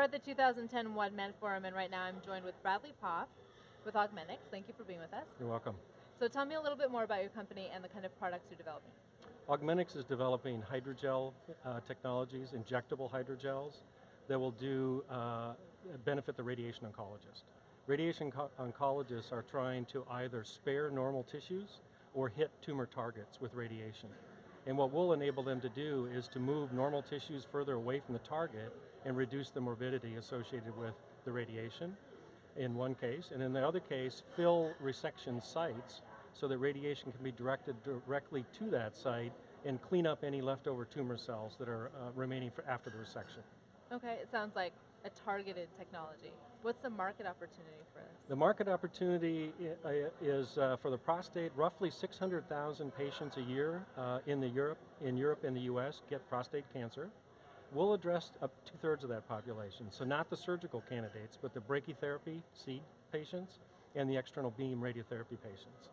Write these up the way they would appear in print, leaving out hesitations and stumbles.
at the 2010 OneMedForum, and right now I'm joined with Bradley Poff with Augmenix. Thank you for being with us. You're welcome. So tell me a little bit more about your company and the kind of products you're developing. Augmenix is developing hydrogel technologies, injectable hydrogels, that will benefit the radiation oncologist. Radiation oncologists are trying to either spare normal tissues or hit tumor targets with radiation. And what we'll enable them to do is to move normal tissues further away from the target and reduce the morbidity associated with the radiation in one case, and in the other case, fill resection sites so that radiation can be directed directly to that site and clean up any leftover tumor cells that are remaining after the resection. Okay, it sounds like a targeted technology. What's the market opportunity for this? The market opportunity is for the prostate, roughly 600,000 patients a year in Europe and the US get prostate cancer. We'll address up to 2/3 of that population, so not the surgical candidates, but the brachytherapy seed patients and the external beam radiotherapy patients.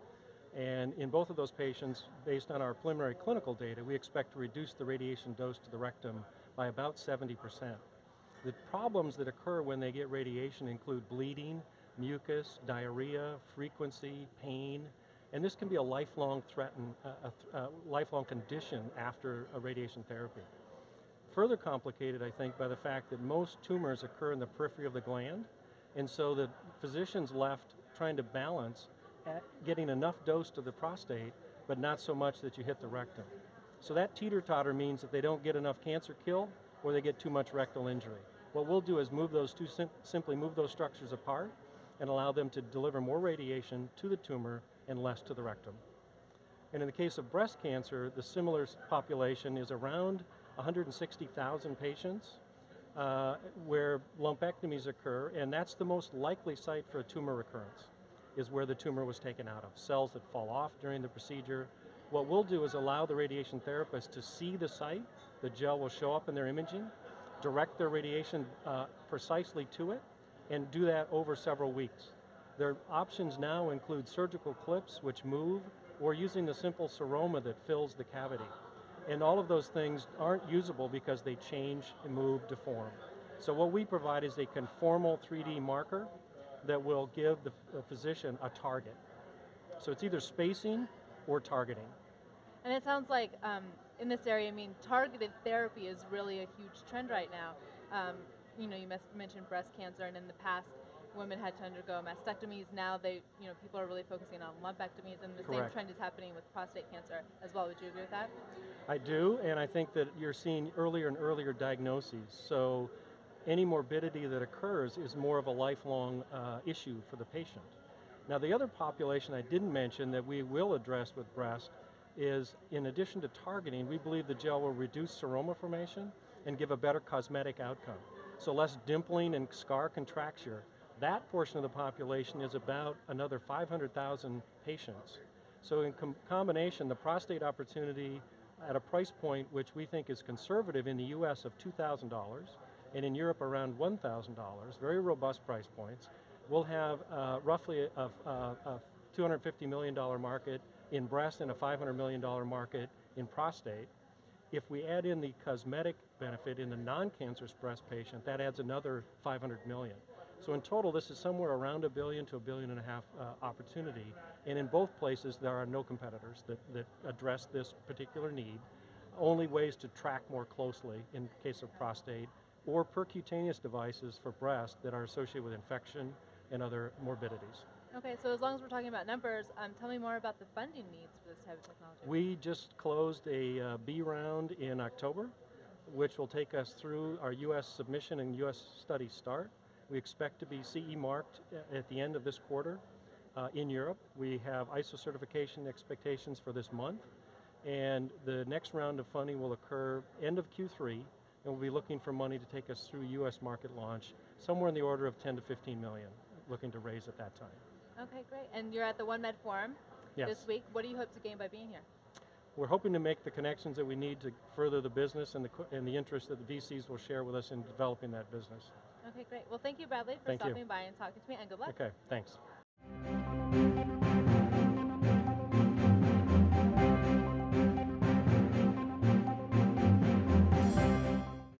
And in both of those patients, based on our preliminary clinical data, we expect to reduce the radiation dose to the rectum by about 70%. The problems that occur when they get radiation include bleeding, mucus, diarrhea, frequency, pain, and this can be a lifelong lifelong condition after a radiation therapy. Further complicated, I think, by the fact that most tumors occur in the periphery of the gland, and so the physician's left trying to balance getting enough dose to the prostate, but not so much that you hit the rectum. So that teeter-totter means that they don't get enough cancer kill, or they get too much rectal injury. What we'll do is move those simply move those structures apart and allow them to deliver more radiation to the tumor and less to the rectum. And in the case of breast cancer, the similar population is around 160,000 patients where lumpectomies occur, and that's the most likely site for a tumor recurrence, is where the tumor was taken out of, cells that fall off during the procedure. What we'll do is allow the radiation therapist to see the site. The gel will show up in their imaging, direct their radiation precisely to it, and do that over several weeks. Their options now include surgical clips which move, or using the simple seroma that fills the cavity. And all of those things aren't usable because they change, move, deform. So what we provide is a conformal 3D marker that will give the physician a target. So it's either spacing or targeting. And it sounds like in this area, I mean, targeted therapy is really a huge trend right now. You mentioned breast cancer, and in the past, women had to undergo mastectomies. Now people are really focusing on lumpectomies, and the Correct. same trend is happening with prostate cancer as well. Would you agree with that? I do, and I think that you're seeing earlier and earlier diagnoses. So any morbidity that occurs is more of a lifelong issue for the patient. Now, the other population I didn't mention that we will address with breast is, in addition to targeting, we believe the gel will reduce seroma formation and give a better cosmetic outcome. So less dimpling and scar contracture. That portion of the population is about another 500,000 patients. So in combination, the prostate opportunity at a price point which we think is conservative in the US of $2,000, and in Europe around $1,000, very robust price points. We'll have roughly a $250 million market in breast and a $500 million market in prostate. If we add in the cosmetic benefit in the non-cancerous breast patient, that adds another 500 million. So in total, this is somewhere around $1 billion to $1.5 billion opportunity. And in both places, there are no competitors that address this particular need. Only ways to track more closely in case of prostate, or percutaneous devices for breast that are associated with infection and other morbidities. Okay, so as long as we're talking about numbers, tell me more about the funding needs for this type of technology. We just closed a B round in October, which will take us through our US submission and US study start. We expect to be CE marked at the end of this quarter in Europe. We have ISO certification expectations for this month, and the next round of funding will occur end of Q3, and we'll be looking for money to take us through US market launch, somewhere in the order of 10 to 15 million, looking to raise at that time. Okay, great. And you're at the OneMedForum this week. What do you hope to gain by being here? We're hoping to make the connections that we need to further the business and the interest that the VCs will share with us in developing that business. Okay, great. Well, thank you, Bradley, for stopping by and talking to me, and good luck. Okay, thanks.